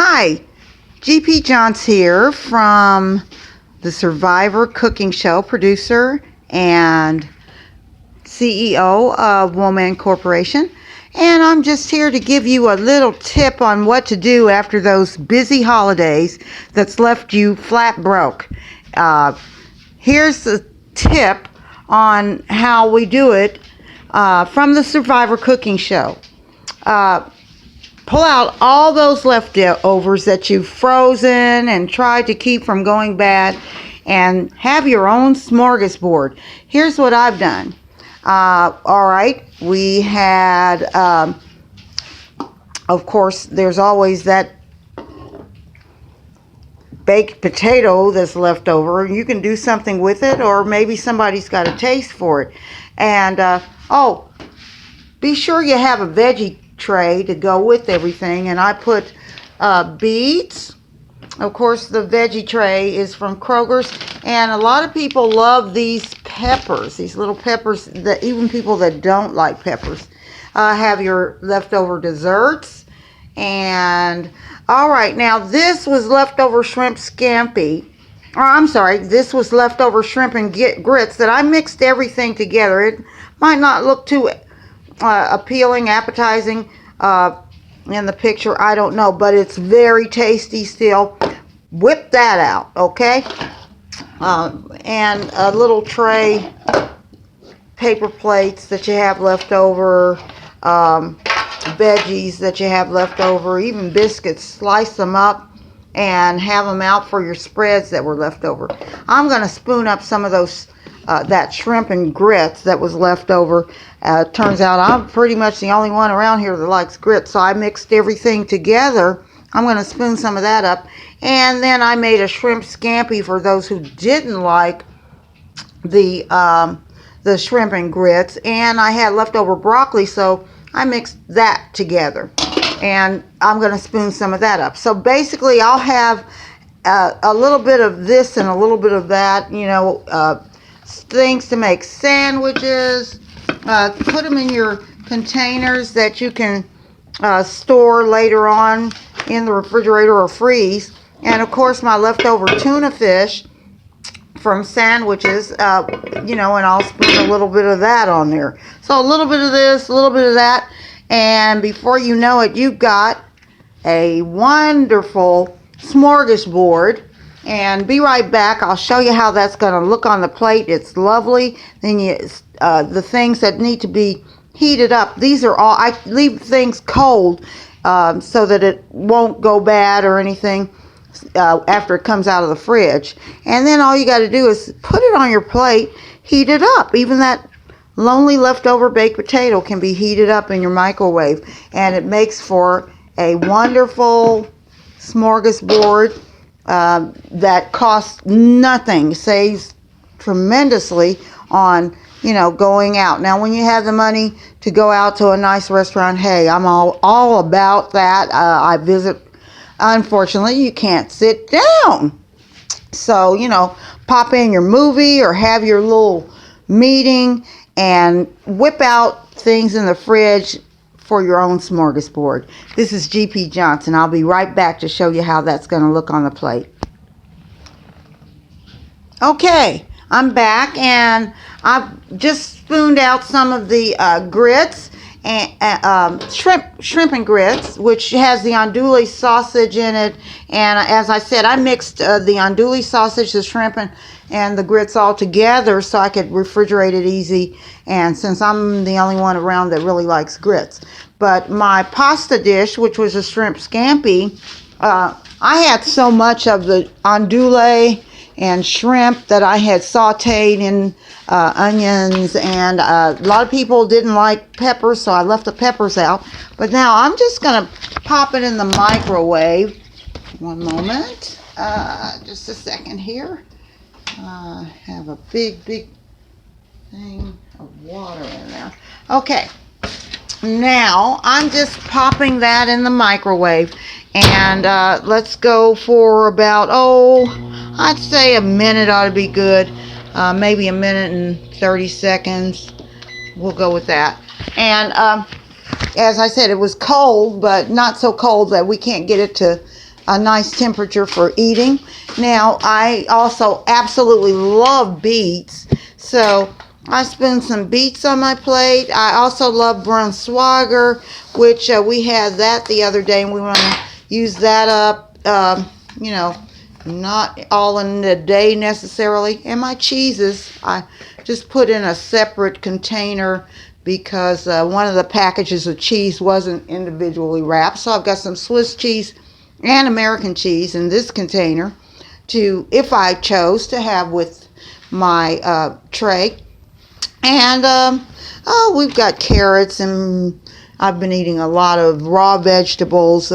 Hi, GP Johns here from the Survivor Cooking Show, producer and CEO of Woman Corporation. And I'm just here to give you a little tip on what to do after those busy holidays that's left you flat broke. Here's the tip on how we do it from the Survivor Cooking Show. Pull out all those leftovers that you've frozen and tried to keep from going bad and have your own smorgasbord. Here's what I've done. Alright, we had, of course, there's always that baked potato that's left over. You can do something with it, or maybe somebody's got a taste for it. And, be sure you have a veggie tray to go with everything, and I put beets. Of course, the veggie tray is from Kroger's, and a lot of people love these peppers, these little peppers, that even people that don't like peppers. Have your leftover desserts. And all right, now this was leftover shrimp scampi, or I'm sorry, this was leftover shrimp and grits that I mixed everything together. It might not look too appealing, appetizing in the picture, I don't know, but it's very tasty still. Whip that out, okay? And a little tray, paper plates that you have left over, veggies that you have left over, even biscuits. Slice them up and have them out for your spreads that were left over. I'm going to spoon up some of those that shrimp and grits that was left over. Turns out I'm pretty much the only one around here that likes grits, so I mixed everything together. I'm going to spoon some of that up, and then I made a shrimp scampi for those who didn't like the shrimp and grits, and I had leftover broccoli, so I mixed that together, and I'm going to spoon some of that up. So basically I'll have a little bit of this and a little bit of that, you know, things to make sandwiches. Put them in your containers that you can store later on in the refrigerator or freeze. And of course my leftover tuna fish from sandwiches, you know, and I'll spoon a little bit of that on there. So a little bit of this, a little bit of that, and before you know it, you've got a wonderful smorgasbord. And be right back. I'll show you how that's going to look on the plate. It's lovely. Then the things that need to be heated up, these are all, I leave things cold so that it won't go bad or anything after it comes out of the fridge. And then all you got to do is put it on your plate, heat it up. Even that lonely leftover baked potato can be heated up in your microwave, and it makes for a wonderful smorgasbord that costs nothing, saves tremendously on, you know, going out. Now when you have the money to go out to a nice restaurant, hey, I'm all about that. I visit, unfortunately you can't sit down, so you know, pop in your movie or have your little meeting and whip out things in the fridge for your own smorgasbord. This is GP Johnson. I'll be right back to show you how that's going to look on the plate. Okay, I'm back, and I've just spooned out some of the grits and shrimp and grits, which has the andouille sausage in it. And as I said, I mixed the andouille sausage, the shrimp, and the grits all together so I could refrigerate it easy, and since I'm the only one around that really likes grits. But my pasta dish, which was a shrimp scampi, I had so much of the andouille and shrimp that I had sauteed in onions, and a lot of people didn't like peppers, so I left the peppers out. But now I'm just going to pop it in the microwave. One moment, just a second here. I have a big thing of water in there. Okay, now I'm just popping that in the microwave, and let's go for about, I'd say a minute ought to be good. Maybe a minute and 30 seconds. We'll go with that. And as I said, it was cold, but not so cold that we can't get it to a nice temperature for eating. Now, I also absolutely love beets, so I spun some beets on my plate. I also love Brunswager, which we had that the other day, and we want to use that up, you know, not all in a day necessarily. And my cheeses, I just put in a separate container because one of the packages of cheese wasn't individually wrapped. So I've got some Swiss cheese and American cheese in this container to, if I chose, to have with my tray. And oh, we've got carrots, and I've been eating a lot of raw vegetables.